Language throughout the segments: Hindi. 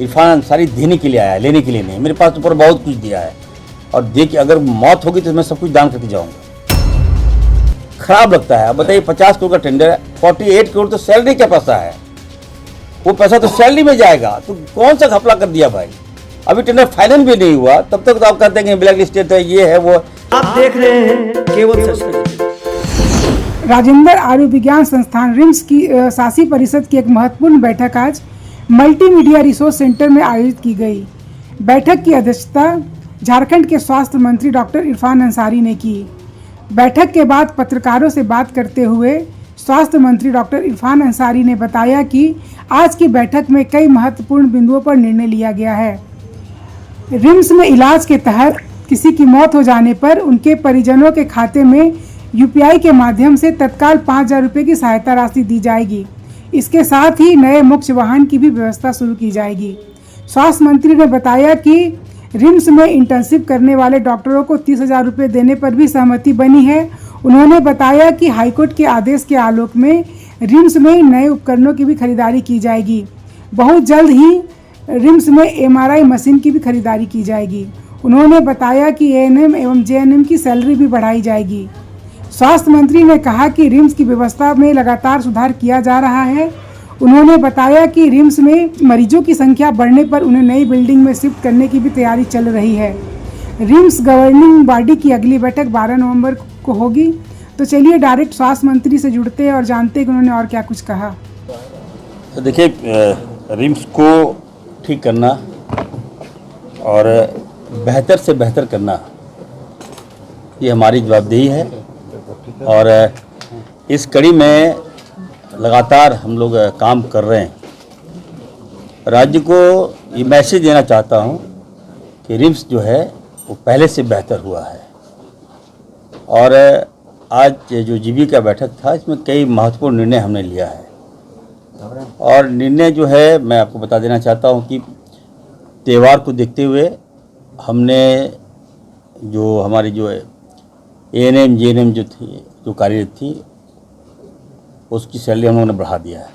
इरफान अंसारी देने के लिए आया है, लेने के लिए नहीं। मेरे पास ऊपर बहुत कुछ दिया है और देखिए अगर मौत होगी तो मैं सब कुछ दान करके जाऊंगा। खराब लगता है। अब बताइए 50 करोड़ का टेंडर है, 48 करोड़ तो सैलरी का पैसा है, वो पैसा तो सैलरी में जाएगा। तो कौन सा घपला कर दिया भाई? अभी टेंडर फाइनल भी नहीं हुआ, तब तक तो आप कहते हैं कि ब्लैक लिस्टेड है, ये है वो। आप देख रहे हैं केवल सच। राजेंद्र आयुर्विज्ञान संस्थान रिम्स की शासी परिषद की एक महत्वपूर्ण बैठक आज मल्टीमीडिया रिसोर्स सेंटर में आयोजित की गई। बैठक की अध्यक्षता झारखंड के स्वास्थ्य मंत्री डॉक्टर इरफान अंसारी ने की। बैठक के बाद पत्रकारों से बात करते हुए स्वास्थ्य मंत्री डॉक्टर इरफान अंसारी ने बताया कि आज की बैठक में कई महत्वपूर्ण बिंदुओं पर निर्णय लिया गया है। रिम्स में इलाज के तहत किसी की मौत हो जाने पर उनके परिजनों के खाते में यूपीआई के माध्यम से तत्काल 5,000 रुपये की सहायता राशि दी जाएगी। इसके साथ ही नए मोक्ष वाहन की भी व्यवस्था शुरू की जाएगी। स्वास्थ्य मंत्री ने बताया कि रिम्स में इंटर्नशिप करने वाले डॉक्टरों को 30,000 रुपये देने पर भी सहमति बनी है। उन्होंने बताया कि हाईकोर्ट के आदेश के आलोक में रिम्स में नए उपकरणों की भी खरीदारी की जाएगी। बहुत जल्द ही रिम्स में एमआरआई मशीन की भी खरीदारी की जाएगी। उन्होंने बताया कि एएनएम एवं जेएनएम की सैलरी भी बढ़ाई जाएगी। स्वास्थ्य मंत्री ने कहा कि रिम्स की व्यवस्था में लगातार सुधार किया जा रहा है। उन्होंने बताया कि रिम्स में मरीजों की संख्या बढ़ने पर उन्हें नई बिल्डिंग में शिफ्ट करने की भी तैयारी चल रही है। रिम्स गवर्निंग बॉडी की अगली बैठक 12 नवंबर को होगी। तो चलिए डायरेक्ट स्वास्थ्य मंत्री से जुड़ते हैं और जानते हैं कि उन्होंने और क्या कुछ कहा। तो देखिए रिम्स को ठीक करना और बेहतर से बेहतर करना ये हमारी जवाबदेही है और इस कड़ी में लगातार हम लोग काम कर रहे हैं। राज्य को ये मैसेज देना चाहता हूँ कि रिम्स जो है वो पहले से बेहतर हुआ है। और आज जो जीबी का बैठक था इसमें कई महत्वपूर्ण निर्णय हमने लिया है और निर्णय जो है मैं आपको बता देना चाहता हूँ कि त्यौहार को देखते हुए हमने जो हमारी जो एएनएम जेएनएम जो थी जो कार्यरत थी उसकी सैलरी हम लोगों ने बढ़ा दिया है।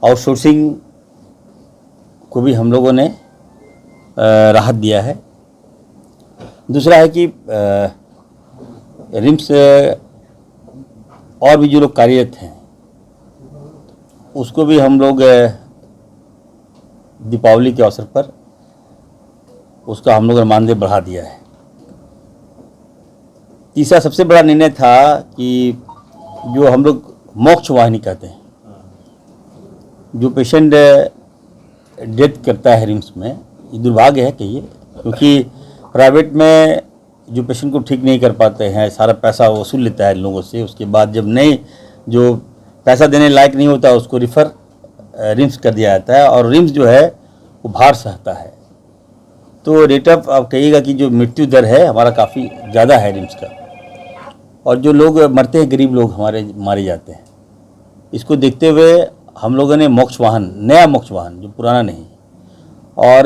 आउटसोर्सिंग को भी हम लोगों ने राहत दिया है। दूसरा है कि रिम्स और भी जो लोग कार्यरत हैं उसको भी हम लोग दीपावली के अवसर पर उसका हम लोगों ने मानदेय बढ़ा दिया है। तीसरा सबसे बड़ा निर्णय था कि जो हम लोग मोक्ष वाहिनी कहते हैं, जो पेशेंट डेथ करता है रिम्स में, ये दुर्भाग्य है कहिए, क्योंकि प्राइवेट में जो पेशेंट को ठीक नहीं कर पाते हैं सारा पैसा वसूल लेता है लोगों से। उसके बाद जब नहीं जो पैसा देने लायक नहीं होता उसको रिफ़र रिम्स कर दिया जाता है और रिम्स जो है वो भार सहता है। तो रेट ऑफ आप कहिएगा कि जो मृत्यु दर है हमारा काफ़ी ज़्यादा है रिम्स का और जो लोग मरते हैं गरीब लोग हमारे मारे जाते हैं। इसको देखते हुए हम लोगों ने मोक्ष वाहन, नया मोक्ष वाहन जो पुराना नहीं, और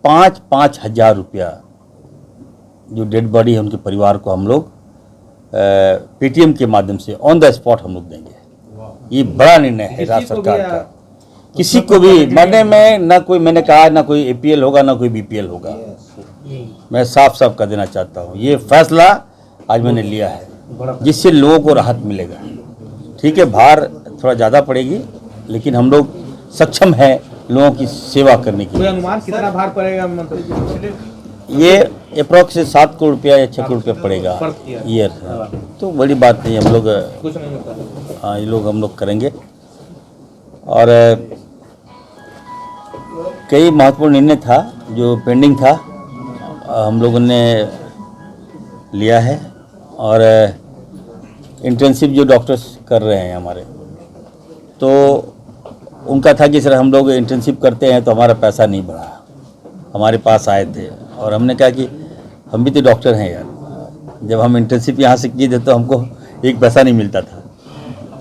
5-5 हज़ार रुपया जो डेड बॉडी है उनके परिवार को हम लोग पेटीएम के माध्यम से ऑन द स्पॉट हम लोग देंगे। ये बड़ा निर्णय है राज्य सरकार का। किसी को भी मरने में ना कोई, मैंने कहा ना कोई एपीएल होगा ना कोई बीपीएल होगा। मैं साफ साफ कर देना चाहता हूँ ये फैसला आज मैंने लिया है जिससे लोगों को राहत मिलेगा। ठीक है, भार थोड़ा ज़्यादा पड़ेगी लेकिन हम लोग सक्षम हैं लोगों की सेवा करने के लिए। अनुमान कितना भार पड़ेगा मंत्री? ये अप्रॉक्स 7 करोड़ रुपया या 6 करोड़ रुपया पड़ेगा ईयर। तो बड़ी बात नहीं, हम लोग हाँ ये लोग हम लोग करेंगे। और कई महत्वपूर्ण निर्णय था जो पेंडिंग था हम लोगों ने लिया है। और इंटर्नशिप जो डॉक्टर्स कर रहे हैं हमारे, तो उनका था कि सर हम लोग इंटर्नशिप करते हैं तो हमारा पैसा नहीं बढ़ा। हमारे पास आए थे और हमने कहा कि हम भी तो डॉक्टर हैं यार, जब हम इंटर्नशिप यहाँ से किए थे तो हमको एक पैसा नहीं मिलता था,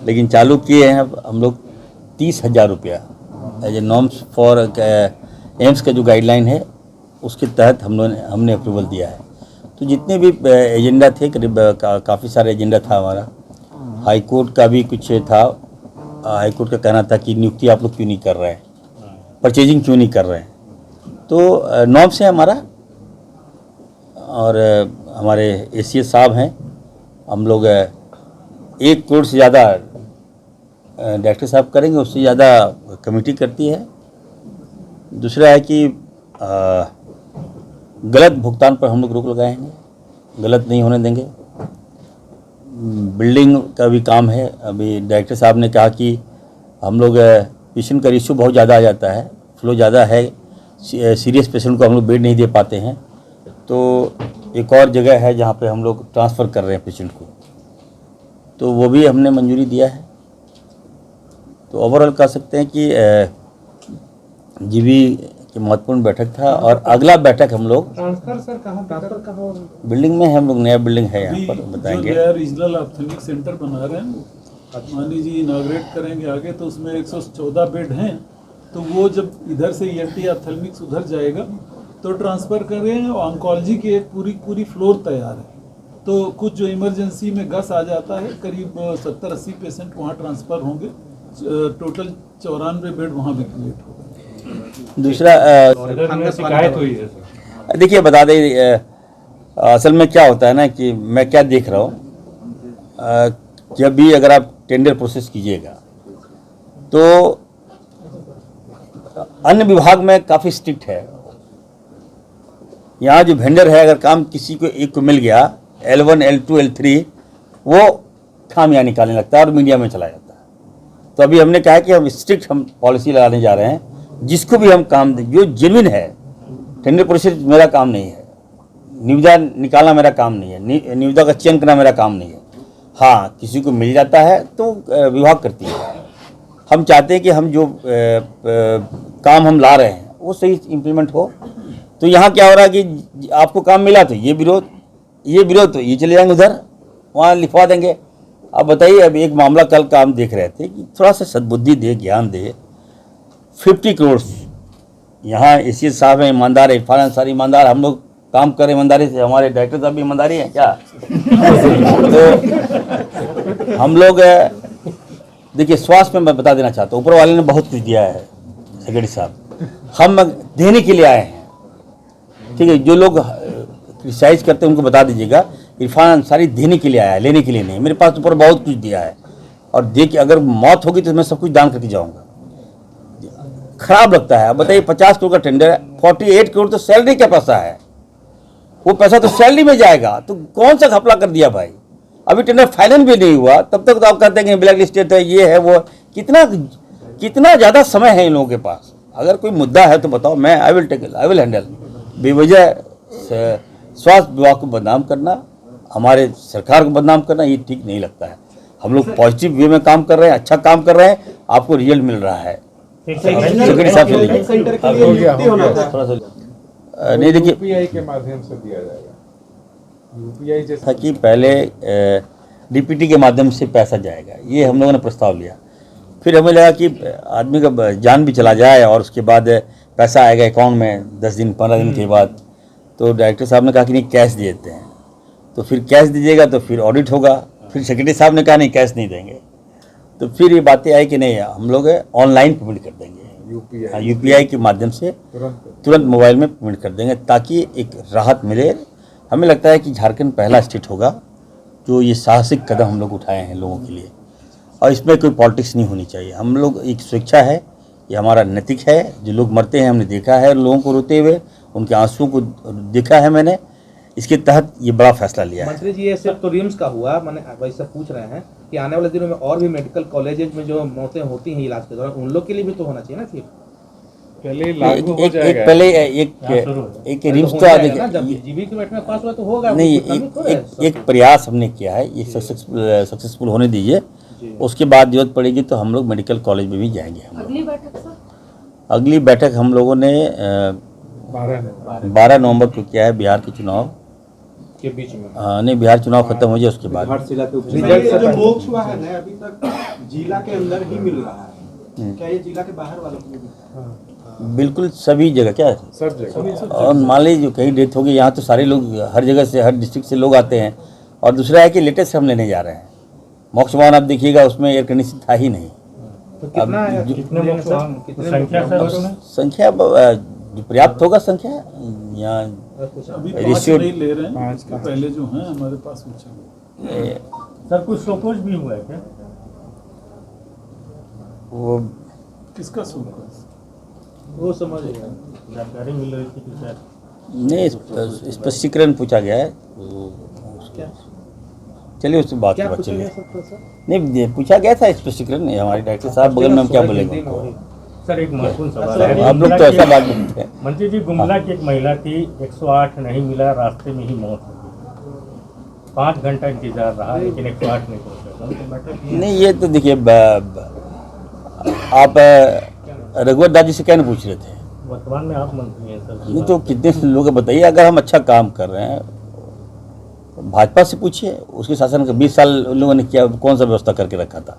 लेकिन चालू किए हैं अब हम लोग 30,000 रुपया as a norms for AIIMS का जो गाइडलाइन है उसके तहत हमने अप्रूवल दिया है। तो जितने भी एजेंडा थे करीब काफ़ी सारे एजेंडा था हमारा। हाई कोर्ट का भी कुछ था। हाई कोर्ट का कहना था कि नियुक्ति आप लोग क्यों नहीं कर रहे हैं, परचेजिंग क्यों नहीं कर रहे हैं। तो नॉर्म्स है हमारा, और हमारे एसीएस साहब हैं, हम लोग 1 करोड़ से ज़्यादा डायरेक्टर साहब करेंगे, उससे ज़्यादा कमेटी करती है। दूसरा है कि गलत भुगतान पर हम लोग रोक लगाएंगे, गलत नहीं होने देंगे। बिल्डिंग का भी काम है। अभी डायरेक्टर साहब ने कहा कि हम लोग पेशेंट का रेशियो बहुत ज़्यादा आ जाता है, फ्लो ज़्यादा है, सीरियस पेशेंट को हम लोग बेड नहीं दे पाते हैं, तो एक और जगह है जहाँ पे हम लोग ट्रांसफ़र कर रहे हैं पेशेंट को, तो वो भी हमने मंजूरी दिया है। तो ओवरऑल कह सकते हैं कि जीबी की महत्वपूर्ण बैठक था। और अगला बैठक हम लोग ट्रांसफर सर कहाँ बिल्डिंग में है, हम लोग नया बिल्डिंग है यहाँ पर बताएंगे। जो नया रीजनल ऑप्थेल्मिक सेंटर बना रहे हैं, मानी जी इनाग्रेट करेंगे आगे, तो उसमें 114 बेड हैं, तो वो जब इधर से ईएनटी ऑप्थेल्मिक्स उधर जाएगा तो ट्रांसफ़र कर रहे हैं। और ऑन्कोलॉजी की एक पूरी फ्लोर तैयार है, तो कुछ जो इमरजेंसी में गस आ जाता है, करीब 70-80 पेशेंट वहाँ ट्रांसफ़र होंगे, टोटल 94 बेड वहाँ भी क्रिएट होगा। दूसरा शिकायत हुई है सर। देखिए बता दें, असल में क्या होता है ना कि मैं क्या देख रहा हूँ, जब भी अगर आप टेंडर प्रोसेस कीजिएगा तो अन्य विभाग में काफ़ी स्ट्रिक्ट है। यहाँ जो वेंडर है, अगर काम किसी को एक को मिल गया, L1, L2, L3, वो काम यहाँ निकालने लगता है और मीडिया में चला जाता है। तो अभी हमने कहा कि हम स्ट्रिक्ट पॉलिसी लगाने जा रहे हैं, जिसको भी हम काम दें जो जेन्युइन है। टेंडर प्रोसेस मेरा काम नहीं है, निविदा निकालना मेरा काम नहीं है, निविदा का चयन करना मेरा काम नहीं है। हाँ, किसी को मिल जाता है तो विभाग करती है। हम चाहते हैं कि हम जो काम हम ला रहे हैं वो सही इम्प्लीमेंट हो। तो यहाँ क्या हो रहा है कि आपको काम मिला तो ये विरोध तो ये चले जाएंगे उधर, वहाँ लिखवा देंगे। अब बताइए, अब एक मामला कल का हम देख रहे थे कि थोड़ा सा सद्बुद्धि दे, ज्ञान दे। 50 करोड़ यहाँ एसीएस साहब हैं ईमानदार, इरफान अंसारी ईमानदार, हम लोग काम करें ईमानदारी से, हमारे डायरेक्टर साहब भी ईमानदारी हैं क्या? तो हम लोग देखिए, स्वास्थ्य में मैं बता देना चाहता हूँ, ऊपर वाले ने बहुत कुछ दिया है सेक्रेटरी साहब, हम देने के लिए आए हैं। ठीक है, जो लोग क्रिटिसाइज करते हैं उनको बता दीजिएगा, इरफान अंसारी देने के लिए आया है, लेने के लिए नहीं। मेरे पास ऊपर बहुत कुछ दिया है, और देखिए अगर मौत होगी तो मैं सब कुछ दान करके जाऊँगा। खराब लगता है। अब बताइए, 50 करोड़ का टेंडर है, 48 करोड़ तो सैलरी का पैसा है, वो पैसा तो सैलरी में जाएगा, तो कौन सा घपला कर दिया भाई। अभी टेंडर फाइनल भी नहीं हुआ, तब तक तो आप कहते हैं कि ब्लैक लिस्टेड है, ये है वो। कितना ज़्यादा समय है इन लोगों के पास। अगर कोई मुद्दा है तो बताओ, मैं आई विल हैंडल। बेवजह स्वास्थ्य विभाग को बदनाम करना, हमारे सरकार को बदनाम करना, ये ठीक नहीं लगता है। हम लोग पॉजिटिव वे में काम कर रहे हैं, अच्छा काम कर रहे हैं, आपको रिजल्ट मिल रहा है। सेक्रेटरी साहब से थोड़ा सा नहीं, देखिए यूपीआई के माध्यम से दिया जाएगा। यूपीआई जैसा कि पहले डीपीटी के माध्यम से पैसा जाएगा, ये हम लोगों ने प्रस्ताव लिया। फिर हमें लगा कि आदमी का जान भी चला जाए और उसके बाद पैसा आएगा अकाउंट में 10 दिन 15 दिन के बाद। तो डायरेक्टर साहब ने कहा कि नहीं, कैश दे देते हैं। तो फिर कैश दीजिएगा तो फिर ऑडिट होगा। फिर सेक्रेटरी साहब ने कहा नहीं, कैश नहीं देंगे। तो फिर ये बातें आई कि नहीं, हम लोग ऑनलाइन पेमेंट कर देंगे, यूपीआई के माध्यम से तुरंत मोबाइल में पेमेंट कर देंगे, ताकि एक राहत मिले। हमें लगता है कि झारखंड पहला स्टेट होगा जो ये साहसिक कदम हम लोग उठाए हैं लोगों के लिए, और इसमें कोई पॉलिटिक्स नहीं होनी चाहिए। हम लोग एक स्वेच्छा है, ये हमारा नैतिक है। जो लोग मरते हैं हमने देखा है, लोगों को रोते हुए, उनके आंसुओं को देखा है मैंने। इसके तहत ये बड़ा फैसला लिया है। मंत्री जी, ये सिर्फ तो रिम्स का हुआ, मैंने वैसे पूछ रहे हैं कि आने वाले दिनों में और भी मेडिकल कॉलेजेस में जो मौतें होती हैं इलाज के दौरान, उन लोग के लिए भी तो होना चाहिए ना। फिर पहले लागू हो जाएगा। पहले एक रिम्स तो जीबी के बैठने पास हुआ तो होगा नहीं, एक प्रयास हमने किया है, ये सक्सेसफुल होने दीजिए। उसके बाद जरूरत पड़ेगी तो हम लोग मेडिकल कॉलेज में भी जाएंगे। अगली बैठक हम लोगों ने 12 नवंबर को किया है, बिहार के चुनाव के बीच में। नहीं, बिहार चुनाव खत्म हो जाए उसके बाद। जो मोक्ष हुआ है ना, अभी तक जिला के अंदर ही मिल रहा है, क्या ये जिला के बाहर वालों को भी? बिल्कुल सभी जगह, क्या है सब जगह। और मान लीजिए जो कहीं डेथ हो गई, यहाँ तो सारे लोग हर जगह से, हर डिस्ट्रिक्ट से लोग आते हैं। और दूसरा है कि लेटेस्ट हम लेने जा रहे हैं मोक्ष भवन। आप देखिएगा उसमें एयर कंडीशन था ही नहीं, तो कितना है जो- कितने मोक्ष वाहन कितने संख्या सर अब उसमें? संख्या जो पर्याप्त होगा संख्या यहाँ अभी 5 रेशियो नहीं ले रहे हैं, इसके पहले जो हैं हमारे पास वो चल रहे हैं। सर कुछ शोकोज भी हुआ है क्या? वो किसका सूखा? वो समझ गया। जानकारी मिल रही थी कि शायद नहीं स्पष्टीकरण पूछा गया है तो क्या चलिए उससे बात क्या होगा पूछा चलिए गया सर सर? नहीं पूछा गया था स्पष्टीकरण नहीं हमारे डायरेक्टर साहब बगल में हम क्या बोलेंगे उनको। सर एक महत्वपूर्ण सवाल है। आप लोग तो ऐसा बात बोलते हैं मंत्री जी, गुमला की एक महिला थी, 108 नहीं मिला, रास्ते में ही मौत हो गई। 5 घंटा इंतजार रहा लेकिन 108 नहीं पहुंचा। नहीं ये तो देखिए आप रघुवर दादी से क्या नहीं पूछ रहे थे वर्तमान में आप मंत्री हैं सर। नहीं तो कितने लोग हैं बताइए अगर हम अच्छा काम कर रहे हैं भाजपा से पूछिए उसके शासन का 20 साल उन लोगों ने क्या कौन सा व्यवस्था करके रखा था।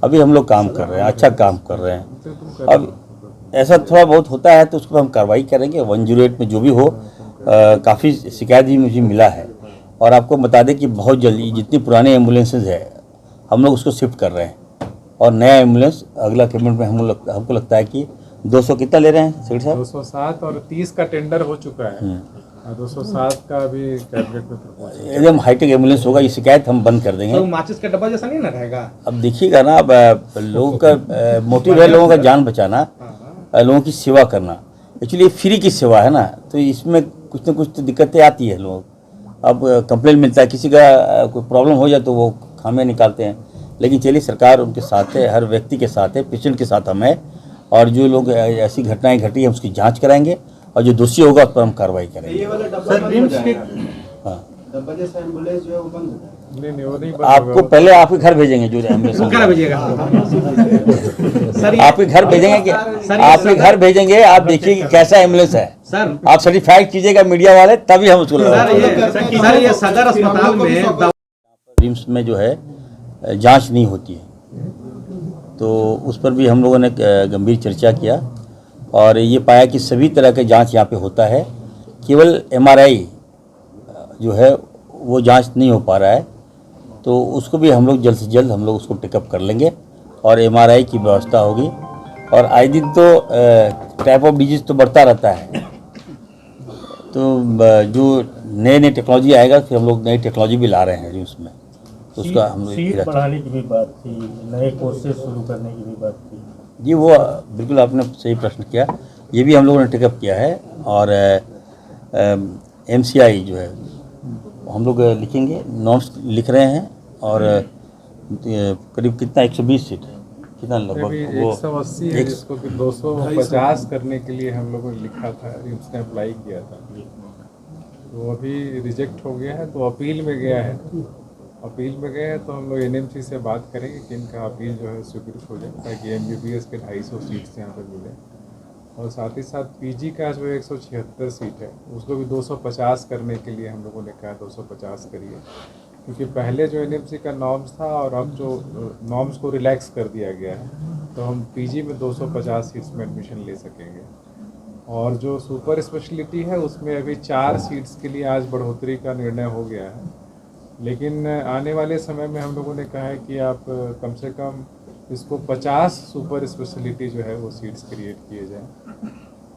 अभी हम लोग काम कर रहे हैं अच्छा काम कर रहे हैं। अब ऐसा थोड़ा बहुत होता है तो उसको हम कार्रवाई करेंगे 108 में जो भी हो। काफ़ी शिकायत भी मुझे मिला है और आपको बता दें कि बहुत जल्दी जितनी पुराने एम्बुलेंसेज है हम लोग उसको शिफ्ट कर रहे हैं और नया एम्बुलेंस अगला पेमेंट में हमको लगता है कि 200 कितना ले रहे हैं सेठ साहब 207 और 30 का टेंडर हो चुका है और 207 का भी कैबिनेट में प्रपोजल एकदम हाईटेक एम्बुलेंस होगा ये शिकायत हम बंद कर देंगे। तो माचिस का डब्बा जैसा नहीं ना रहेगा? अब देखिएगा ना अब लोगों का मोटिव है लोगों का जान बचाना लोगों की सेवा करना। एक्चुअली फ्री की सेवा है ना तो इसमें कुछ ना कुछ तो दिक्कतें आती है। लोग अब कंप्लेन मिलता है किसी का कोई प्रॉब्लम हो जाए तो वो खामियां निकालते हैं लेकिन चलिए सरकार उनके साथ है हर व्यक्ति के साथ है पेशेंट के साथ हम है और जो लोग ऐसी घटनाएं घटी हम उसकी जांच कराएंगे और जो दोषी होगा उस पर हम कार्रवाई करेंगे। ये वाला डब्बा सर बंद हो रिम्स के जाएगा। हाँ डब्बा जैसा एम्बुलेंस जो है वो बंद हो जाएगा। नहीं वो नहीं आपको पहले आपके घर भेजेंगे जो वो करा भेजिएगा सर। आपके घर भेजेंगे कि आपके घर भेजेंगे आप देखिए कि कैसा एम्बुलेंस है सर आप सर्टिफाइड कीजिएगा मीडिया वाले तभी हम उसको सर ये सदर अस्पताल में रिम्स में जो है जांच नहीं होती है तो उस पर भी हम लोगों ने गंभीर चर्चा किया और ये पाया कि सभी तरह के जांच यहाँ पे होता है केवल MRI जो है वो जांच नहीं हो पा रहा है तो उसको भी हम लोग जल्द से जल्द हम लोग उसको टेकअप कर लेंगे और MRI की व्यवस्था होगी। और आए दिन तो टाइप ऑफ डिजीज तो बढ़ता रहता है तो जो नए टेक्नोलॉजी आएगा फिर हम लोग नई टेक्नोलॉजी भी ला रहे हैं रिम्स में तो उसका हम सीट बढ़ाने की भी बात थी, नए कोर्सेज शुरू करने की भी बात थी। जी वो बिल्कुल आपने सही प्रश्न किया ये भी हम लोगों ने टेकअप किया है और MCI जो है हम लोग लिखेंगे नॉर्म्स लिख रहे हैं और करीब कितना 120 सीट कितना लगभग वो 180 है जिसको कि 250 करने के लिए हम लोगों ने लिखा था उसने अप्लाई किया था तो अभी रिजेक्ट हो गया है तो अपील में गया है। अपील में गए तो हम लोग NMC से बात करेंगे कि इनका अपील जो है स्वीकृत हो जाए ताकि MBBS के 250 सीट्स यहाँ पर मिले और साथ ही साथ PG का जो 176 सीट है उसको भी 250 करने के लिए हम लोगों ने कहा 250 करिए क्योंकि पहले जो NMC का नॉर्म्स था और अब जो नॉर्म्स को रिलैक्स कर दिया गया है तो हम PG में 250 सीट्स में एडमिशन ले सकेंगे। और जो सुपर स्पेशलिटी है उसमें अभी 4 सीट्स के लिए आज बढ़ोतरी का निर्णय हो गया है लेकिन आने वाले समय में हम लोगों ने कहा है कि आप कम से कम इसको 50 सुपर स्पेशलिटी जो है वो सीट्स क्रिएट किए जाएँ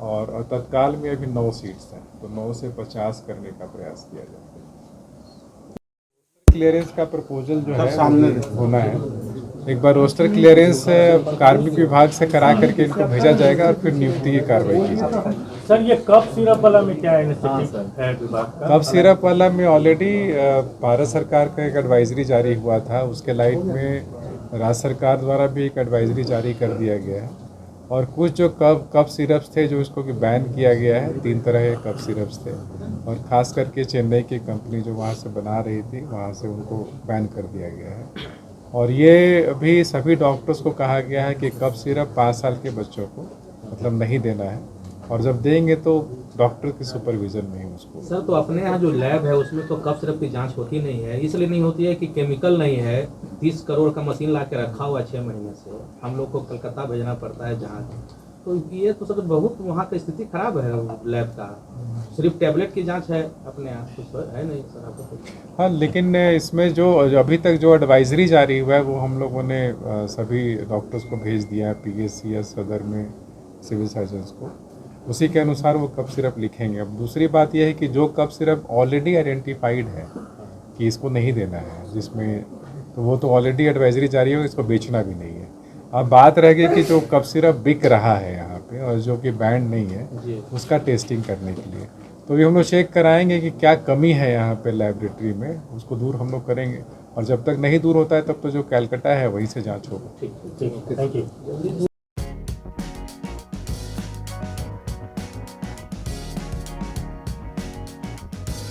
और तत्काल में अभी 9 सीट्स हैं तो 9 से 50 करने का प्रयास किया जाए। क्लियरेंस का प्रपोजल जो है सामने होना है एक बार रोस्टर क्लियरेंस कार्मिक विभाग से करा करके इनको भेजा जाएगा और फिर नियुक्ति की कार्रवाई की जाएगी। सर ये कप सिरप वाला में क्या इनिशिएटिव है विभाग का? कप सिरप वाला में ऑलरेडी भारत सरकार का एक एडवाइजरी जारी हुआ था उसके लाइट में राज्य सरकार द्वारा भी एक एडवाइजरी जारी कर दिया गया है और कुछ जो कप सिरप्स थे जो इसको कि बैन किया गया है 3 तरह के कप सिरप्स थे और ख़ास करके चेन्नई की कंपनी जो वहाँ से बना रही थी वहाँ से उनको बैन कर दिया गया है और ये अभी सभी डॉक्टर्स को कहा गया है कि कप सिरप 5 साल के बच्चों को मतलब नहीं देना है और जब देंगे तो डॉक्टर के सुपरविजन में ही उसको। सर तो अपने यहाँ जो लैब है उसमें तो कफ सिरप की जांच होती नहीं है इसलिए नहीं होती है कि केमिकल नहीं है 30 करोड़ का मशीन ला के रखा हुआ 6 महीने से हम लोग को कलकत्ता भेजना पड़ता है जांच तो ये तो सर बहुत वहाँ का स्थिति खराब है लैब का, सिर्फ टैबलेट की जांच है अपने आप, कुछ है नहीं सर आपको। हाँ, लेकिन इसमें जो अभी तक जो एडवाइजरी जारी हुआ है वो हम लोगों ने सभी डॉक्टर्स को भेज दिया है, PHCS सदर में सिविल सर्जन्स को, उसी के अनुसार वो कफ सिरप लिखेंगे। अब दूसरी बात यह है कि जो कफ सिरप ऑलरेडी आइडेंटिफाइड है कि इसको नहीं देना है, जिसमें तो वो तो ऑलरेडी एडवाइजरी जारी है, इसको बेचना भी नहीं है। अब बात रह गई कि जो कफ सिरप बिक रहा है यहाँ पे और जो कि बैंड नहीं है, उसका टेस्टिंग करने के लिए तो ये हम लोग चेक कराएंगे कि क्या कमी है यहाँ पे लैबोरेटरी में, उसको दूर हम लोग करेंगे। और जब तक नहीं दूर होता है तब तो जो कैलकाटा है वहीं से जांच होगा। ठीक, थैंक यू।